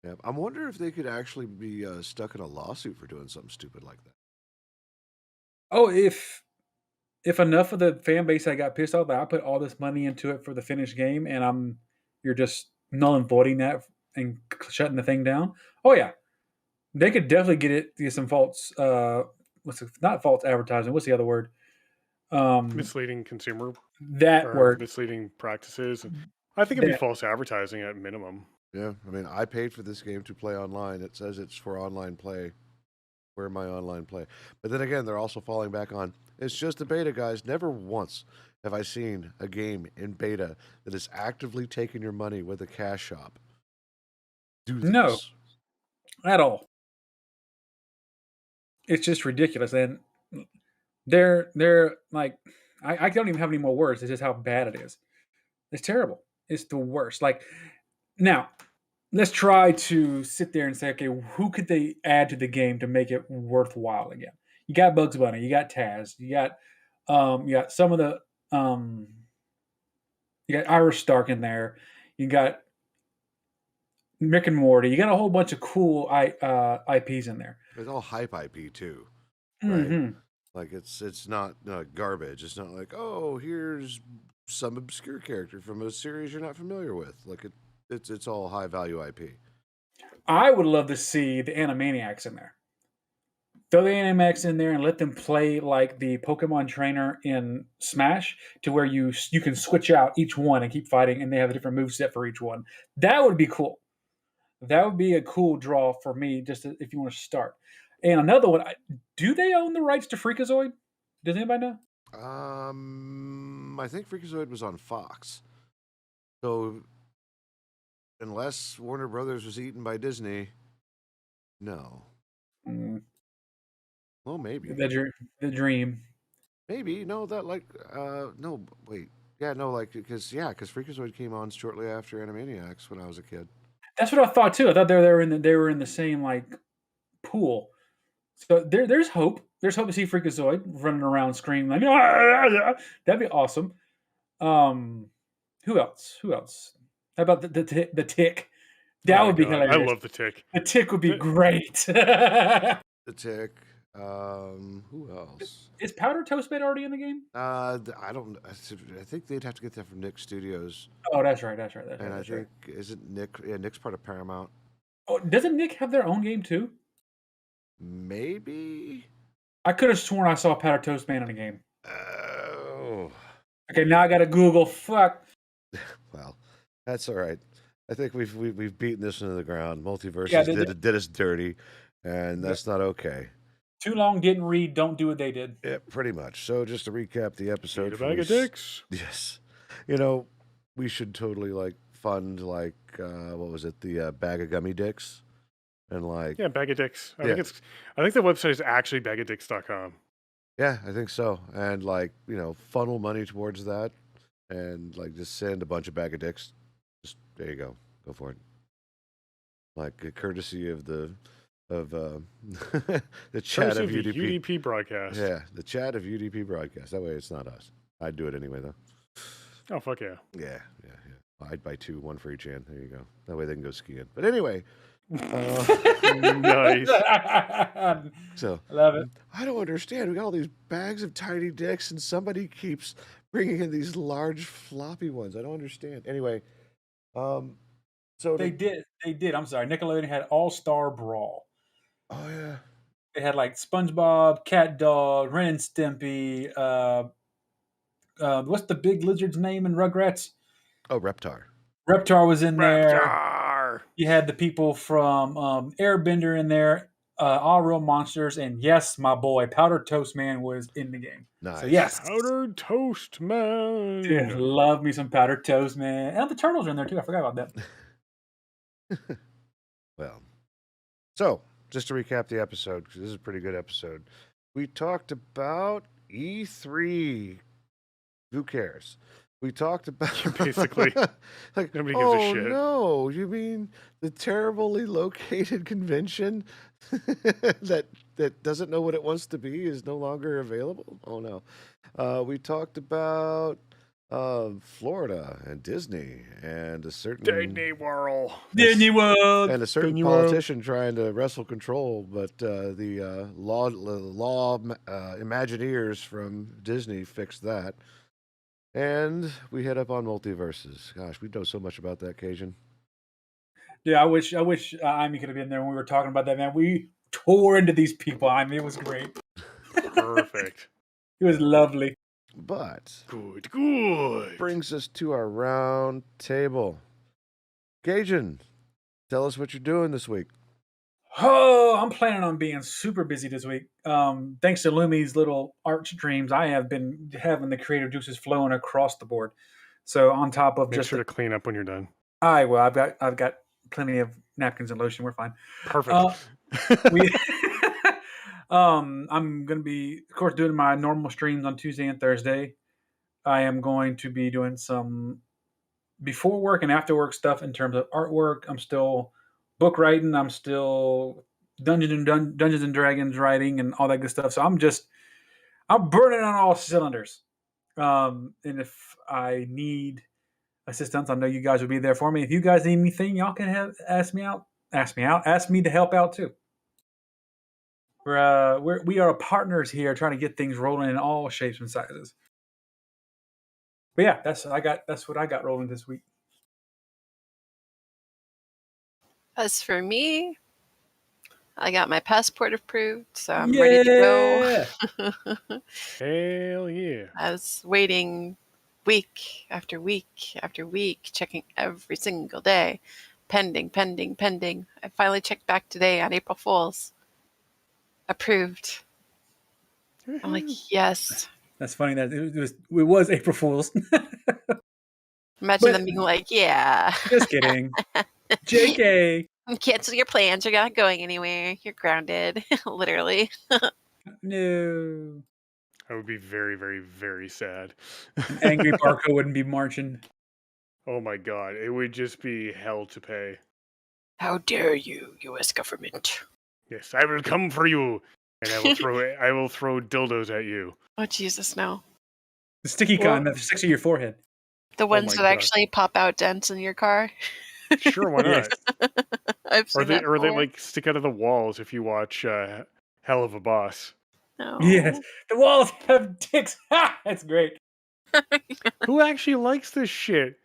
Yeah, I'm wondering if they could actually be stuck in a lawsuit for doing something stupid like that. Oh, if enough of the fan base I got pissed off that I put all this money into it for the finished game, and you're just null and voiding that and shutting the thing down. Oh yeah, they could definitely get some false. Not false advertising? What's the other word? Misleading consumer That or word. misleading practices. I think it'd be That- false advertising at minimum. Yeah, I mean, I paid for this game to play online. It says it's for online play. Where my online play? But then again, they're also falling back on it's just a beta, guys. Never once have I seen a game in beta that is actively taking your money with a cash shop. Do this. No. At all. It's just ridiculous. And They're like, I don't even have any more words. It's just how bad it is. It's terrible. It's the worst. Like, now, let's try to sit there and say, okay, who could they add to the game to make it worthwhile again? You got Bugs Bunny, you got Taz, you got some of the you got Irish Stark in there, you got Rick and Morty, you got a whole bunch of cool IPs in there. It's all hype IP too, right? Mm-hmm. Like it's not garbage. It's not like, oh, here's some obscure character from a series you're not familiar with. Like it's all high value IP. I would love to see the Animaniacs in there. Throw the Animax in there and let them play like the Pokemon trainer in Smash, to where you can switch out each one and keep fighting, and they have a different move set for each one. That would be cool. That would be a cool draw for me, if you want to start. And another one, do they own the rights to Freakazoid? Does anybody know? I think Freakazoid was on Fox. So unless Warner Brothers was eaten by Disney, no. Mm, Well, maybe. the dream. Maybe. No, that like no, wait. Yeah, no, like because Freakazoid came on shortly after Animaniacs when I was a kid. That's what I thought too. I thought they were in the same like pool. So there's hope. There's hope to see Freakazoid running around screaming like, "Ah!" That'd be awesome. Who else? Who else? How about the Tick? That would be hilarious. I love the Tick. The Tick would be great. The Tick. Who else? Is Powder Toast Man already in the game? I don't. I think they'd have to get that from Nick Studios. Oh, that's right. And I think isn't Nick? Yeah, Nick's part of Paramount. Oh, doesn't Nick have their own game too? Maybe. I could have sworn I saw Powder Toast Man in a game. Oh. Okay, now I got to Google. Fuck. Well, that's all right. I think we've beaten this into the ground. Multiverse did us dirty, and that's not okay. Too long, didn't read, don't do what they did. Yeah, pretty much. So just to recap the episode. Eat a bag of dicks. Yes. We should totally fund what was it? The bag of gummy dicks. And bag of dicks. I think the website is actually bagadicks.com. Yeah, I think so. And funnel money towards that, and just send a bunch of bag of dicks. Just there you go. Go for it. A courtesy of the chat of UDP broadcast. Yeah, the chat of UDP broadcast. That way it's not us. I'd do it anyway though. Oh fuck yeah. Yeah. I'd buy 2, 1 for each hand. There you go. That way they can go skiing. But anyway. Nice. So love it. I don't understand. We got all these bags of tiny dicks, and somebody keeps bringing in these large floppy ones. I don't understand. Anyway, so they did. I'm sorry. Nickelodeon had All-Star Brawl. Oh yeah. They had SpongeBob, Cat Dog, Ren and Stimpy. What's the big lizard's name in Rugrats? Oh, Reptar. Reptar was in there. Reptar. You had the people from Airbender in there, All Real Monsters, and yes, my boy Powder Toast Man was in the game. Nice. So yes, Powdered Toast Man. Dude, love me some Powder Toast Man, and the turtles are in there too. I forgot about that. Well, so just to recap the episode, because this is a pretty good episode. We talked about E3. Who cares? We talked about basically nobody gives a shit. No, you mean the terribly located convention that doesn't know what it wants to be is no longer available? Oh no. We talked about Florida and Disney and a certain Disney World and a certain politician trying to wrestle control, but the law Imagineers from Disney fixed that. And we head up on Multiversus. Gosh, we know so much about that, Cajun. Yeah, I wish Amy could have been there when we were talking about that, man. We tore into these people. I mean, it was great. Perfect. It was lovely. But good. Brings us to our round table. Cajun, tell us what you're doing this week. Oh, I'm planning on being super busy this week. Thanks to Lumi's little art streams, I have been having the creative juices flowing across the board. So on top of Make sure to clean up when you're done. I've got plenty of napkins and lotion. We're fine. Perfect. I'm going to be, of course, doing my normal streams on Tuesday and Thursday. I am going to be doing some before work and after work stuff in terms of artwork. I'm still book writing. I'm still Dungeons and Dragons writing and all that good stuff. So I'm burning on all cylinders. And if I need assistance, I know you guys will be there for me. If you guys need anything, y'all can ask me to help out too. We are partners here, trying to get things rolling in all shapes and sizes. But yeah, that's what I got rolling this week. As for me, I got my passport approved, so I'm ready to go. Hell yeah. I was waiting week after week after week, checking every single day. Pending. I finally checked back today on April Fool's. Approved. I'm like, yes. That's funny that it was April Fool's. Imagine them being like, yeah. Just kidding. JK. Cancel your plans. You're not going anywhere. You're grounded. Literally. No. I would be very, very, very sad. Angry Barco wouldn't be marching. Oh my god. It would just be hell to pay. How dare you, U.S. government? Yes, I will come for you. And I will throw dildos at you. Oh, Jesus, no. The sticky kind that sticks to your forehead. The ones that actually pop out dents in your car? Sure, why not? I've seen that or they like stick out of the walls if you watch Hell of a Boss. No. Yes, the walls have dicks. Ha! That's great. Who actually likes this shit?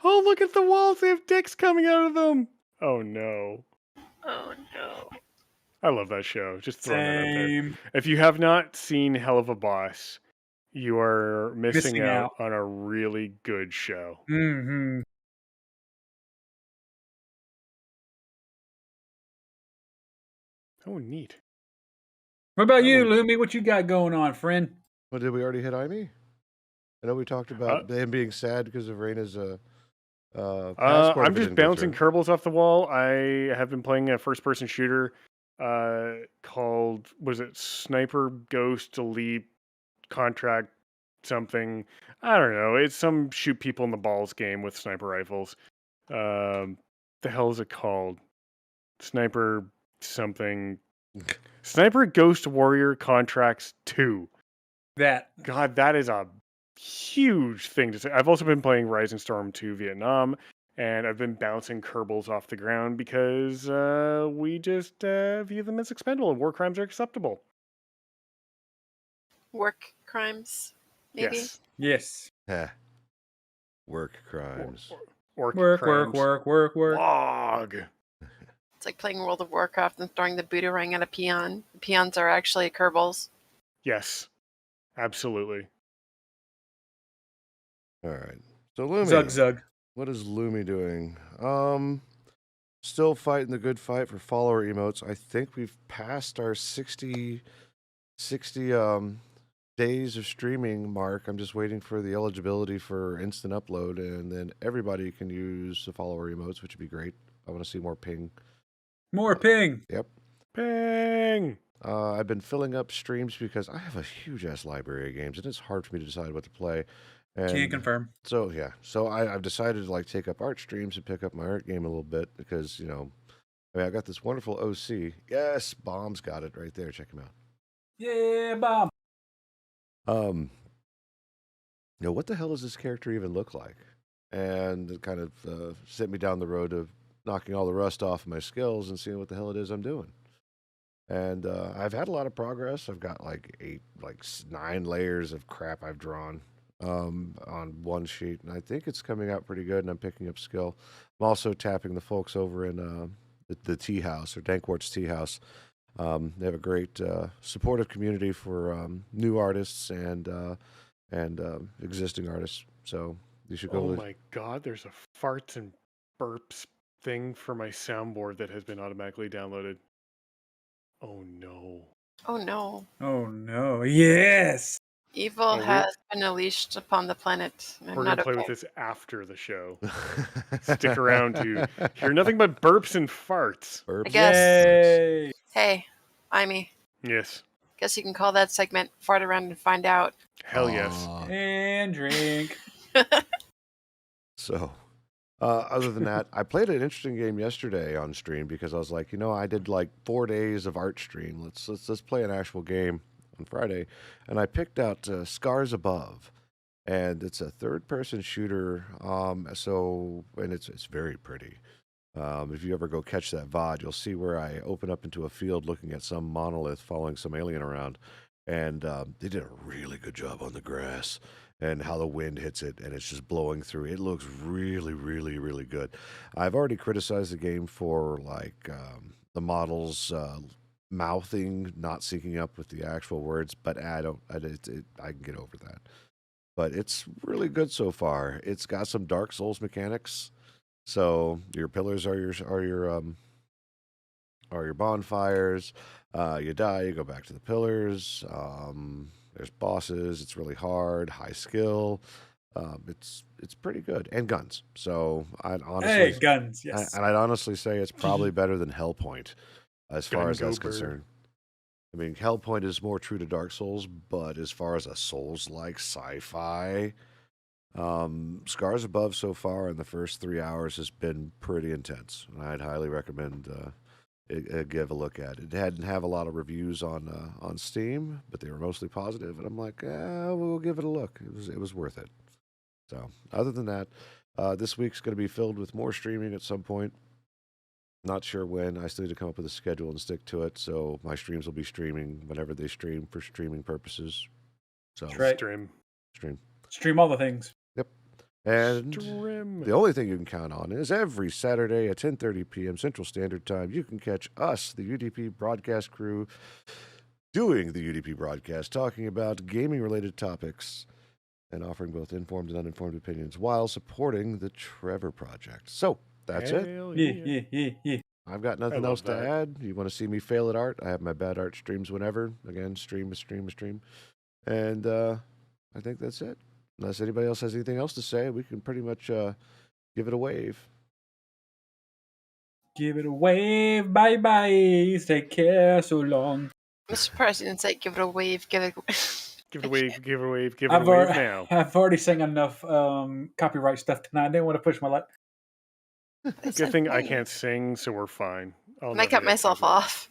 Oh, look at the walls. They have dicks coming out of them. Oh, no. Oh, no. I love that show. Just throwing that out there. Same. If you have not seen Hell of a Boss, you are missing out on a really good show. Mm-hmm. Oh, neat. What about you, Lumi? What you got going on, friend? Well, did we already hit Amy? I know we talked about him being sad because of Raina's passport. I'm just bouncing Kerbals off the wall. I have been playing a first-person shooter called, was it Sniper Ghost Elite Contract something? I don't know. It's some shoot people in the balls game with sniper rifles. The hell is it called? Sniper something. Sniper Ghost Warrior Contracts 2. God, that is a huge thing to say. I've also been playing Rising Storm 2 Vietnam, and I've been bouncing Kerbals off the ground because we just view them as expendable and war crimes are acceptable. Work crimes, maybe? Yes. Work crimes. Work. Log. It's like playing World of Warcraft and throwing the boomerang at a peon. The peons are actually Kerbals. Yes, absolutely. All right. So Lumi. Zug. What is Lumi doing? Still fighting the good fight for follower emotes. I think we've passed our 60 days of streaming mark. I'm just waiting for the eligibility for instant upload, and then everybody can use the follower emotes, which would be great. I want to see more ping. More ping. Yep. Ping. I've been filling up streams because I have a huge ass library of games, and it's hard for me to decide what to play. And can't confirm. So yeah, I've decided to like take up art streams and pick up my art game a little bit because I got this wonderful OC. Yes, Bomb's got it right there. Check him out. Yeah, Bomb. What the hell does this character even look like? And it kind of sent me down the road of knocking all the rust off of my skills and seeing what the hell it is I'm doing. And I've had a lot of progress. I've got like 9 layers of crap I've drawn on one sheet, and I think it's coming out pretty good, and I'm picking up skill. I'm also tapping the folks over in the Tea House, or Dankwart's Tea House. They have a great supportive community for new artists and existing artists. So you should go. Oh my god, there's a farts and burps thing for my soundboard that has been automatically downloaded. Oh no. Oh no. Oh no. Yes. Evil has been unleashed upon the planet. We're going to play with this after the show. Stick around to hear nothing but burps and farts. Burps. I guess. Yay. Hey, Amy. Yes. Guess you can call that segment Fart Around and Find Out. Hell yes. And drink. So, other than that, I played an interesting game yesterday on stream because I was like, I did like 4 days of art stream. Let's play an actual game on Friday, and I picked out Scars Above, and it's a third-person shooter. And it's very pretty. If you ever go catch that VOD, you'll see where I open up into a field looking at some monolith following some alien around, and they did a really good job on the grass and how the wind hits it, and it's just blowing through. It looks really, really, really good. I've already criticized the game for the models mouthing, not syncing up with the actual words, but I can get over that. But it's really good so far. It's got some Dark Souls mechanics. So your pillars are your bonfires. You die, you go back to the pillars. There's bosses. It's really hard, high skill. It's pretty good, and guns. So Guns, yes. I'd honestly say it's probably better than Hellpoint, as far as that's Gun-go bird. concerned. I mean, Hellpoint is more true to Dark Souls, but as far as a Souls-like sci-fi, Scars Above so far in the first 3 hours has been pretty intense. I'd highly recommend give a look at it. It didn't have a lot of reviews on Steam, but they were mostly positive, and I'm like, we'll give it a look. It was worth it. So, other than that, this week's going to be filled with more streaming at some point. Not sure when. I still need to come up with a schedule and stick to it. So my streams will be streaming whenever they stream for streaming purposes. So That's right. stream all the things. Yep. And Stream. the only thing you can count on is every Saturday at 10:30 p.m. Central Standard Time, you can catch us, the UDP broadcast crew, doing the UDP broadcast, talking about gaming-related topics and offering both informed and uninformed opinions while supporting the Trevor Project. So that's it. Yeah. I've got nothing else to add. You want to see me fail at art? I have my bad art streams whenever. Again, stream. And I think that's it. Unless anybody else has anything else to say, we can pretty much give it a wave. Give it a wave. Bye-bye. Take care. So long. I'm surprised you didn't say give it a wave, give it Give it a wave, give it a wave, give it a wave now. I've already sang enough copyright stuff tonight. I didn't want to push my luck. Good thing I can't sing, so we're fine. And I cut myself off.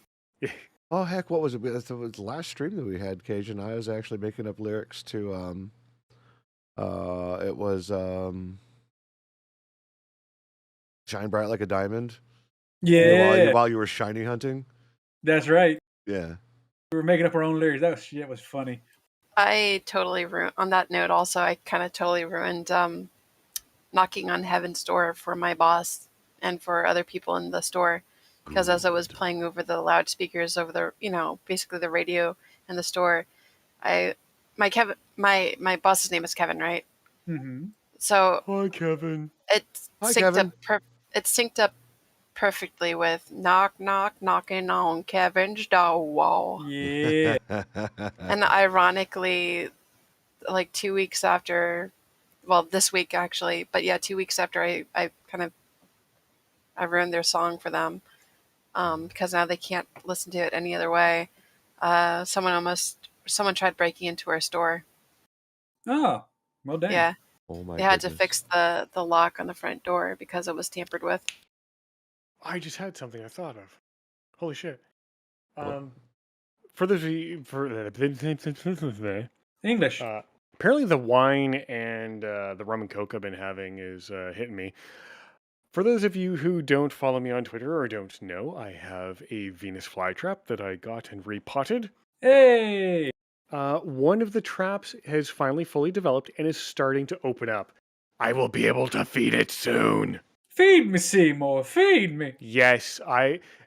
Oh, heck, what was it? It was the last stream that we had, Cajun. I was actually making up lyrics to, it was Shine Bright Like a Diamond. Yeah. While you were shiny hunting. That's right. Yeah. We were making up our own lyrics. That was funny. I totally ruined, on that note also, I kind of totally ruined knocking on heaven's door for my boss and for other people in the store. Because as I was playing over the loudspeakers over the, basically the radio in the store, my boss's name is Kevin, right? Mm-hmm. So hi, Kevin. It Kevin. synced up perfectly with knock knock knocking on Kevin's door. Yeah. And ironically, like 2 weeks after, well, this week actually, but yeah, 2 weeks after I ruined their song for them, because now they can't listen to it any other way. Someone tried breaking into our store. Oh, well done. Yeah. Oh my They had to goodness. fix the lock on the front door because it was tampered with. I just had something I thought of. Holy shit. What? For those of you, English. apparently the wine and the rum and coke I've been having is hitting me. For those of you who don't follow me on Twitter or don't know, I have a Venus flytrap that I got and repotted. Hey! One of the traps has finally fully developed and is starting to open up. I will be able to feed it soon. Feed me, Seymour. Feed me. Yes,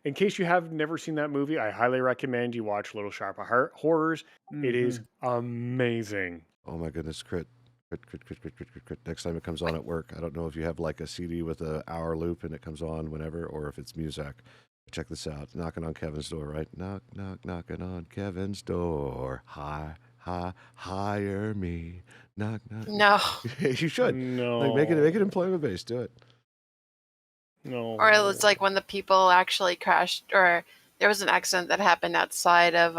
in case you have never seen that movie, I highly recommend you watch Little Shop of Horrors. Mm-hmm. It is amazing. Oh my goodness, crit. Next time it comes on at work, I don't know if you have like a CD with an hour loop and it comes on whenever, or if it's Muzak. Check this out. Knocking on Kevin's door, right? Knock, knock, knocking on Kevin's door. Hire me. Knock, knock. No. You should. No. Like, make it employment based. Do it. No. Or it's like when the people actually crashed or there was an accident that happened outside of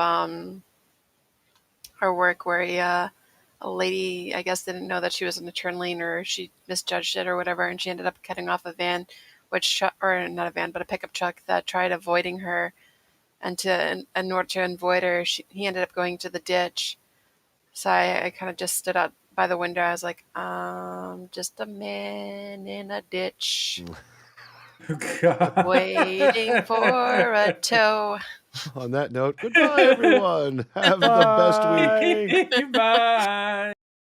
her work where a lady, I guess, didn't know that she was in a turn lane, or she misjudged it or whatever, and she ended up cutting off a van, or not a van, but a pickup truck that tried avoiding her. And in order to avoid her, he ended up going to the ditch. So I kind of just stood out by the window. I was like, just a man in a ditch God. waiting for a tow. On that note, goodbye, everyone. Have the best week. Bye. Bye.